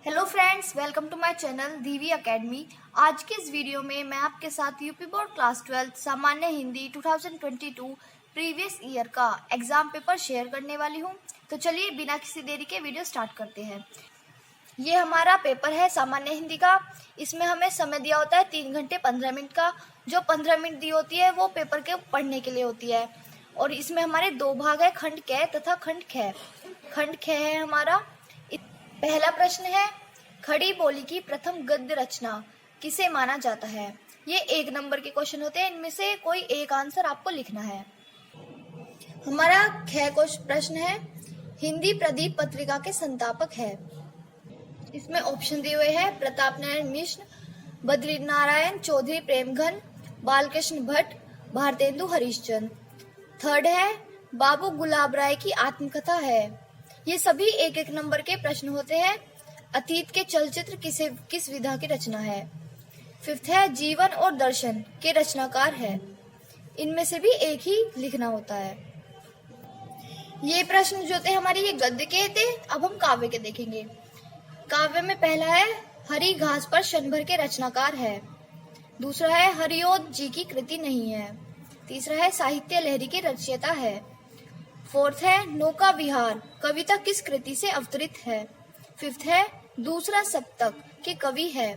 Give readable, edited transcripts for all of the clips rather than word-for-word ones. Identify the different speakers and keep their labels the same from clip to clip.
Speaker 1: Hello friends, welcome to my channel दीवी academy. आज के इस वीडियो में मैं आपके साथ यूपी बोर्ड क्लास 12 सामान्य हिंदी 2022 प्रीवियस ईयर का एग्जाम पेपर शेयर करने वाली हूं। तो चलिए बिना किसी देरी के वीडियो स्टार्ट करते हैं। ये हमारा पेपर है सामान्य हिंदी का। इसमें हमें समय दिया होता है 3 घंटे 15 मिनट का। जो 15 मिनट दी होती है वो पेपर के पढ़ने के लिए होती है। और इसमें हमारे दो भाग है, खंड क तथा खंड ख। खंड ख है हमारा। पहला प्रश्न है, खड़ी बोली की प्रथम गद्य रचना किसे माना जाता है। ये 1 नंबर के क्वेश्चन होते हैं, इनमें से कोई एक आंसर आपको लिखना है। हमारा ख प्रश्न है, हिंदी प्रदीप पत्रिका के संस्थापक है। इसमें ऑप्शन दिए हुए हैं, प्रताप नारायण मिश्र, बद्री नारायण चौधरी प्रेमघन, बालकृष्ण भट्ट, भारतेंदु हरिश्चंद्र। थर्ड है, बाबू गुलाब राय की आत्मकथा है। ये सभी 1-1 नंबर के प्रश्न होते हैं। अतीत के चलचित्र किस विधा की रचना है। फिफ्थ है, जीवन और दर्शन के रचनाकार है। इनमें से भी एक ही लिखना होता है। ये प्रश्न जो थे हमारे ये गद्य के थे। अब हम काव्य के देखेंगे। काव्य में पहला है, हरी घास पर क्षण भर के रचनाकार है। दूसरा है, हरिओद जी की कृति नहीं है। तीसरा है, साहित्य लहरी के रचयिता है। फोर्थ है, नौका विहार कविता किस कृति से अवतरित है। फिफ्थ है, दूसरा सप्तक के कवि है।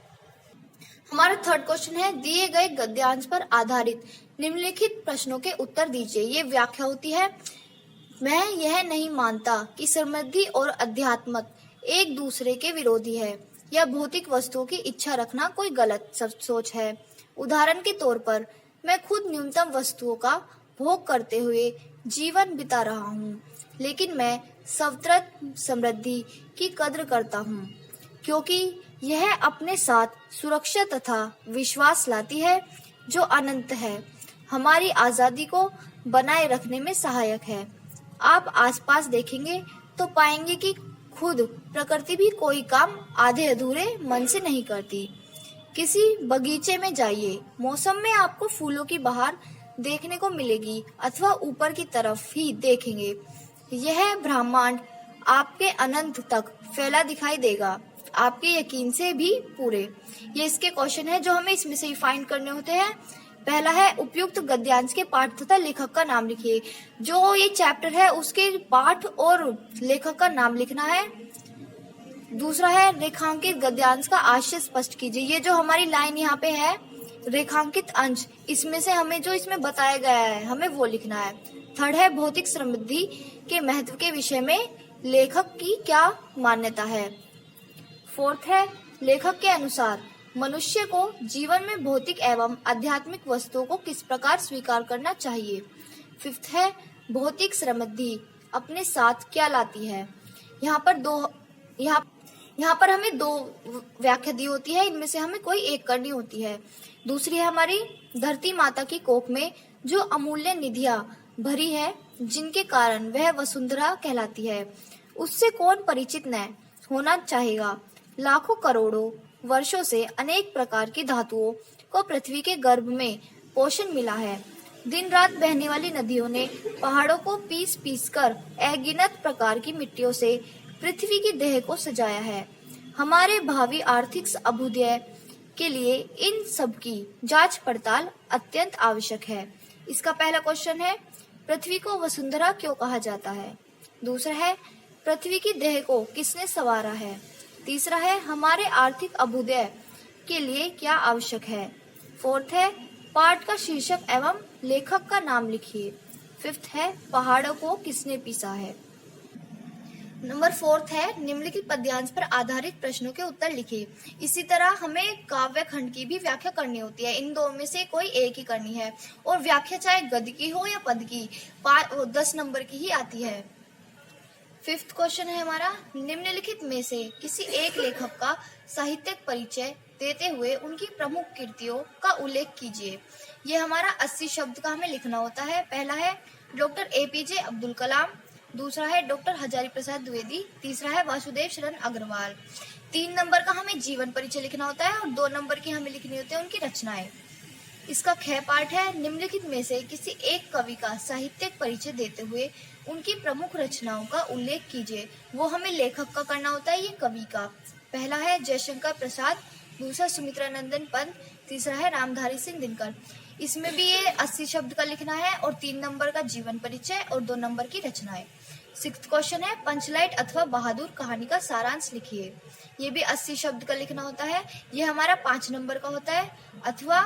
Speaker 1: हमारा थर्ड क्वेश्चन है, दिए गए गद्यांश पर आधारित निम्नलिखित प्रश्नों के उत्तर दीजिए। ये व्याख्या होती है। मैं यह नहीं मानता कि समृद्धि और अध्यात्मक एक दूसरे के विरोधी है या भौतिक वस्तुओं की इच्छा रखना कोई गलत सोच है। उदाहरण के तौर पर, मैं खुद न्यूनतम वस्तुओं का भोग करते हुए जीवन बिता रहा हूँ, लेकिन मैं सर्वत्र समृद्धि की कद्र करता हूँ, क्योंकि यह अपने साथ सुरक्षा तथा विश्वास लाती है जो अनंत है, हमारी आजादी को बनाए रखने में सहायक है। आप आसपास देखेंगे तो पाएंगे कि खुद प्रकृति भी कोई काम आधे अधूरे मन से नहीं करती। किसी बगीचे में जाइए, मौसम में आपको फूलों की बहार देखने को मिलेगी अथवा ऊपर की तरफ ही देखेंगे, यह ब्रह्मांड आपके अनंत तक फैला दिखाई देगा, आपके यकीन से भी पूरे। ये इसके क्वेश्चन है जो हमें इसमें से ही फाइंड करने होते हैं। पहला है, उपयुक्त गद्यांश के पाठ तथा लेखक का नाम लिखिए। जो ये चैप्टर है उसके पाठ और लेखक का नाम लिखना है। दूसरा है, रेखांकित गद्यांश का आशय स्पष्ट कीजिए। ये जो हमारी लाइन यहाँ पे है, रेखांकित अंश, इसमें से हमें जो इसमें बताया गया है हमें वो लिखना है। थर्ड है, भौतिक समृद्धि के महत्व के विषय में लेखक की क्या मान्यता है। फोर्थ है, लेखक के अनुसार मनुष्य को जीवन में भौतिक एवं आध्यात्मिक वस्तुओं को किस प्रकार स्वीकार करना चाहिए। फिफ्थ है, भौतिक समृद्धि अपने साथ क्या लाती है। यहाँ पर हमें 2 व्याख्या दी होती है, इनमें से हमें कोई एक करनी होती है। दूसरी है हमारी, धरती माता की कोख में जो अमूल्य निधियां भरी है, जिनके कारण वह वसुंधरा कहलाती है, उससे कौन परिचित न होना चाहेगा। लाखों करोड़ों वर्षों से अनेक प्रकार की धातुओं को पृथ्वी के गर्भ में पोषण मिला है। दिन रात बहने वाली नदियों ने पहाड़ों को पीस पीस कर अगिनत प्रकार की मिट्टियों से पृथ्वी की देह को सजाया है। हमारे भावी आर्थिक अभ्युदय के लिए इन सब की जांच पड़ताल अत्यंत आवश्यक है। इसका पहला क्वेश्चन है, पृथ्वी को वसुंधरा क्यों कहा जाता है। दूसरा है, पृथ्वी की देह को किसने संवारा है। तीसरा है, हमारे आर्थिक अभ्युदय के लिए क्या आवश्यक है। फोर्थ है, पाठ का शीर्षक एवं लेखक का नाम लिखिए। फिफ्थ है, पहाड़ों को किसने पीसा है। नंबर 4 है, निम्नलिखित पद्यांश पर आधारित प्रश्नों के उत्तर लिखिए। इसी तरह हमें काव्य खंड की भी व्याख्या करनी होती है। इन 2 में से कोई एक ही करनी है, और व्याख्या चाहे गद्य की हो या पद की, 10 नंबर की ही आती है। फिफ्थ क्वेश्चन है हमारा, निम्नलिखित में से किसी एक लेखक का साहित्यिक परिचय देते हुए उनकी प्रमुख कृतियों का उल्लेख कीजिए। ये हमारा 80 शब्द का हमें लिखना होता है। पहला है डॉक्टर APJ अब्दुल कलाम, दूसरा है डॉक्टर हजारी प्रसाद द्विवेदी, तीसरा है वासुदेव शरण अग्रवाल। 3 नंबर का हमें जीवन परिचय लिखना होता है और 2 नंबर की हमें लिखनी होती है उनकी रचनाएं। इसका ख पाठ है, निम्नलिखित में से किसी एक कवि का साहित्यिक परिचय देते हुए उनकी प्रमुख रचनाओं का उल्लेख कीजिए। वो हमें लेखक का करना होता है, ये कवि का। पहला है जयशंकर प्रसाद, दूसरा सुमित्रा नंदन पंत, तीसरा है रामधारी सिंह दिनकर। इसमें भी ये 80 शब्द का लिखना है और 3 नंबर का जीवन परिचय और 2 नंबर की रचनाएं। 6th क्वेश्चन है पंचलाइट अथवा बहादुर कहानी का सारांश लिखिए। ये भी 80 शब्द का लिखना होता है। ये हमारा 5 नंबर का होता है। अथवा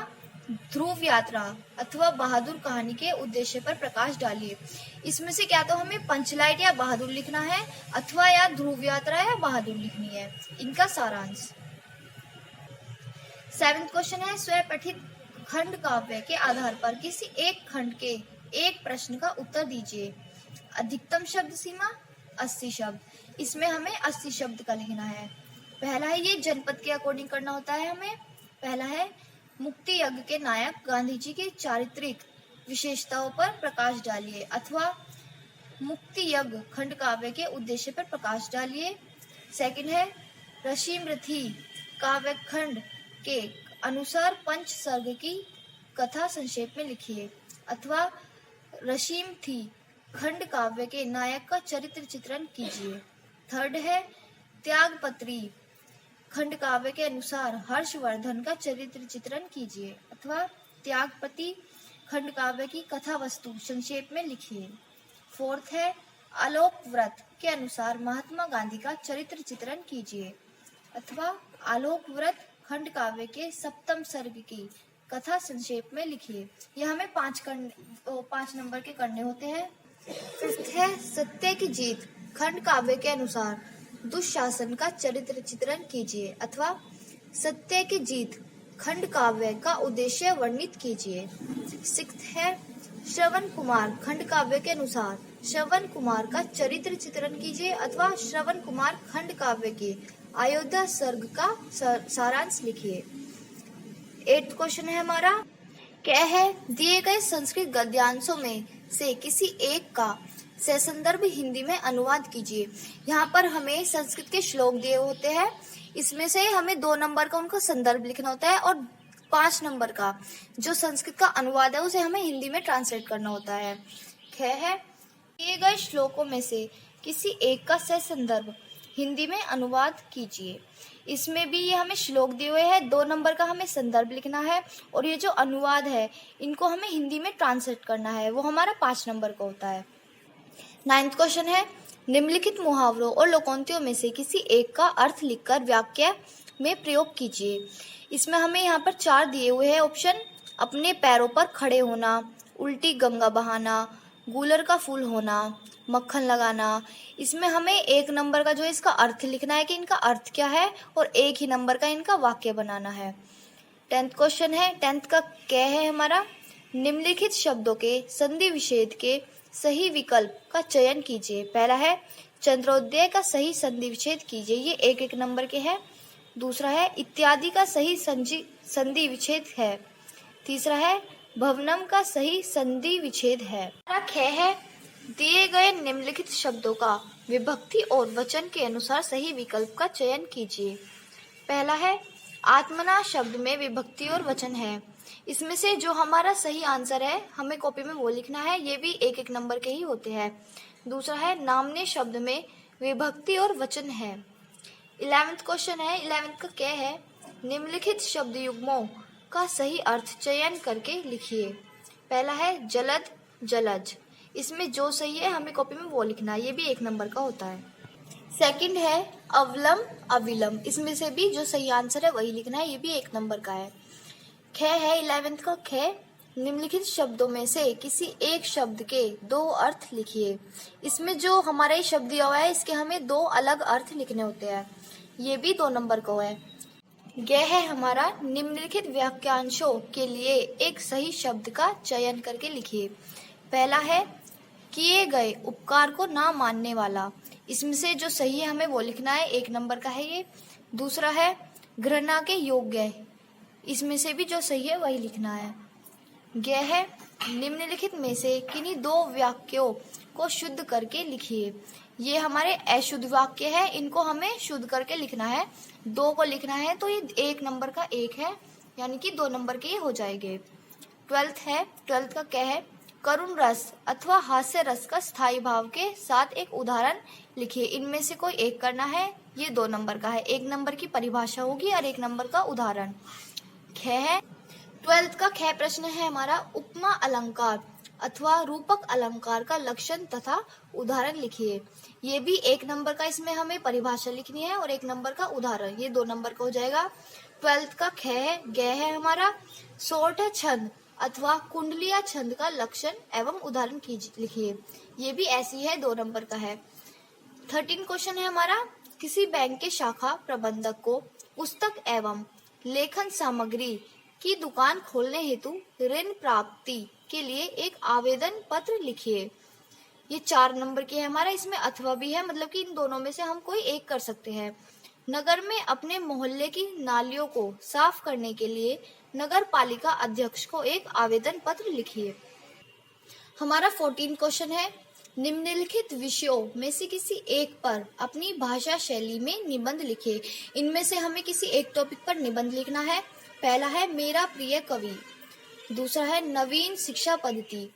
Speaker 1: ध्रुव यात्रा अथवा बहादुर कहानी के उद्देश्य पर प्रकाश डालिए। इसमें से क्या तो हमें पंचलाइट या बहादुर लिखना है अथवा या ध्रुव यात्रा या बहादुर लिखनी है। इनका सारांश। 7th क्वेश्चन है स्वपठित खंड काव्य के आधार पर किसी एक खंड के एक प्रश्न का उत्तर दीजिए। अधिकतम शब्द सीमा 80 शब्द। इसमें हमें 80 शब्द का लिखना है। पहला है, ये जनपद के अकॉर्डिंग करना होता है हमें। पहला है, मुक्ति यज्ञ के नायक गांधी जी की चारित्रिक विशेषताओं पर प्रकाश डालिए अथवा मुक्ति यज्ञ खंड काव्य के उद्देश्य पर प्रकाश डालिए। सेकंड है, ऋषिमृथि काव्य खंड के अनुसार पंच सर्ग की कथा संक्षेप में लिखिए अथवा ऋषिमथी खंड काव्य के नायक का चरित्र चित्रण कीजिए। थर्ड है, त्यागपत्री खंड काव्य के अनुसार हर्षवर्धन का चरित्र चित्रण कीजिए अथवा त्यागपति खंड काव्य की कथा वस्तु संक्षेप में लिखिए। फोर्थ है, आलोक व्रत के अनुसार महात्मा गांधी का चरित्र चित्रण कीजिए अथवा आलोक व्रत खंड काव्य के सप्तम सर्ग की कथा संक्षेप में लिखिए। यह हमें 5 नंबर के करने होते हैं। फिफ्थ है, सत्य की जीत खंड काव्य के अनुसार दुशासन का चरित्र चित्रण कीजिए अथवा सत्य की जीत खंड काव्य का उद्देश्य वर्णित कीजिए। सिक्स्थ है, श्रवण कुमार खंड काव्य के अनुसार श्रवण कुमार का चरित्र चित्रण कीजिए अथवा श्रवण कुमार खंड काव्य के अयोध्या सर्ग का सारांश लिखिए। 8th क्वेश्चन है हमारा, क्या है, दिए गए संस्कृत गद्यांशों में से किसी एक का ससंदर्भ हिंदी में अनुवाद कीजिए। यहाँ पर हमें संस्कृत के श्लोक दिए होते हैं। इसमें से हमें 2 नंबर का उनका संदर्भ लिखना होता है और 5 नंबर का जो संस्कृत का अनुवाद है उसे हमें हिंदी में ट्रांसलेट करना होता है। है, दिए गए श्लोकों में से किसी एक का ससंदर्भ हिंदी में अनुवाद कीजिए। इसमें भी ये हमें श्लोक दिए हुए हैं, 2 नंबर का हमें संदर्भ लिखना है और ये जो अनुवाद है इनको हमें हिंदी में ट्रांसलेट करना है, वो हमारा 5 नंबर का होता है। 9th क्वेश्चन है, निम्नलिखित मुहावरों और लोकोक्तियों में से किसी एक का अर्थ लिखकर वाक्य में प्रयोग कीजिए। इसमें हमें यहाँ पर 4 दिए हुए हैं ऑप्शन। अपने पैरों पर खड़े होना, उल्टी गंगा बहाना, गूलर का फूल होना, मक्खन लगाना। इसमें हमें 1 नंबर का जो है इसका अर्थ लिखना है कि इनका अर्थ क्या है और 1 ही नंबर का इनका वाक्य बनाना है। 10th क्वेश्चन है, 10th का क्या है हमारा, निम्नलिखित शब्दों के संधि विच्छेद के सही विकल्प का चयन कीजिए। पहला है, चंद्रोदय का सही संधि विच्छेद कीजिए, ये 1-1 नंबर के हैं। दूसरा है, इत्यादि का सही संधि विच्छेद है। तीसरा है, भवनम का सही संधि विच्छेद है। है, दिए गए निम्नलिखित शब्दों का विभक्ति और वचन के अनुसार सही विकल्प का चयन कीजिए। पहला है, आत्मना शब्द में विभक्ति और वचन है। इसमें से जो हमारा सही आंसर है हमें कॉपी में वो लिखना है, ये भी 1-1 नंबर के ही होते हैं। दूसरा है, नामने शब्द में विभक्ति और वचन है। 11th क्वेश्चन है, 11th का क्या है, निम्नलिखित शब्द युग्मों का सही अर्थ चयन करके लिखिए। पहला है, जलद जलज। इसमें जो सही है हमें कॉपी में वो लिखना है, ये भी 1 नंबर का होता है। सेकंड है, अवलम अविलम। इसमें से भी जो सही आंसर है वही लिखना है, ये भी 1 नंबर का है। ख है, 11th का ख, निम्नलिखित शब्दों में से किसी एक शब्द के 2 अर्थ लिखिए। इसमें जो हमारा ये शब्द दिया हुआ है इसके हमें 2 अलग अर्थ लिखने होते हैं, ये भी 2 नंबर का है। यह है हमारा, निम्नलिखित वाक्यांशों के लिए एक सही शब्द का चयन करके लिखिए। पहला है, किए गए उपकार को ना मानने वाला। इसमें से जो सही है हमें वो लिखना है, 1 नंबर का है ये। दूसरा है, घृणा के योग्य। इसमें से भी जो सही है वही लिखना है। यह है, निम्नलिखित में से किन्हीं 2 वाक्यों को शुद्ध करके लिखिए। ये हमारे अशुद्ध वाक्य है, इनको हमें शुद्ध करके लिखना है। 2 को लिखना है तो ये 1 नंबर का 1 है, यानी कि 2 नंबर के ये हो जाएंगे। 12th है, 12th का क्या है, करुण रस अथवा हास्य रस का स्थायी भाव के साथ एक उदाहरण लिखिए। इनमें से कोई एक करना है, ये 2 नंबर का है। 1 नंबर की परिभाषा होगी और 1 नंबर का उदाहरण। ख है 12th का ख प्रश्न है हमारा, उपमा अलंकार अथवा रूपक अलंकार का लक्षण तथा उदाहरण लिखिए। ये भी 1 नंबर का, इसमें हमें परिभाषा लिखनी है और 1 नंबर का उदाहरण, ये 2 नंबर का हो जाएगा। 12th का ख है, ग है हमारा, सोठ छंद अथवा कुंडलिया छंद का लक्षण एवं उदाहरण लिखिए। ये भी ऐसी है, 2 नंबर का है। 13 क्वेश्चन है हमारा, किसी बैंक के शाखा प्रबंधक को पुस्तक एवं लेखन सामग्री की दुकान खोलने हेतु ऋण प्राप्ति के लिए एक आवेदन पत्र लिखिए। ये 4 नंबर की है हमारा, इसमें अथवा भी है, मतलब कि इन दोनों में से हम कोई एक कर सकते हैं। नगर में अपने मोहल्ले की नालियों को साफ करने के लिए नगर पालिका अध्यक्ष को एक आवेदन पत्र लिखिए। हमारा 14 क्वेश्चन है, निम्नलिखित विषयों में से किसी एक पर अपनी भाषा शैली में निबंध लिखिए। इनमें से हमें किसी एक टॉपिक पर निबंध लिखना है। पहला है मेरा प्रिय कवि, दूसरा है नवीन शिक्षा पद्धति,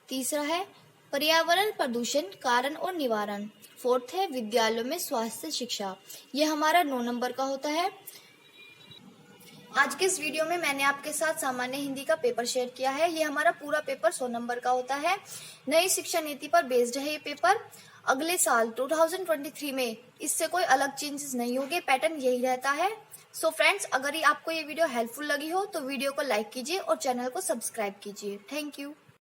Speaker 1: तीसरा है पर्यावरण प्रदूषण कारण और निवारण, 4th है विद्यालयों में स्वास्थ्य शिक्षा। यह हमारा 9 नंबर का होता है। आज के इस वीडियो में मैंने आपके साथ सामान्य हिंदी का पेपर शेयर किया है। ये हमारा पूरा पेपर 100 नंबर का होता है। नई शिक्षा नीति पर बेस्ड है ये पेपर। अगले साल 2023 में इससे कोई अलग चेंजेस नहीं होंगे, पैटर्न यही रहता है। सो फ्रेंड्स, अगर आपको ये वीडियो हेल्पफुल लगी हो तो वीडियो को लाइक कीजिए और चैनल को सब्सक्राइब कीजिए। Thank you.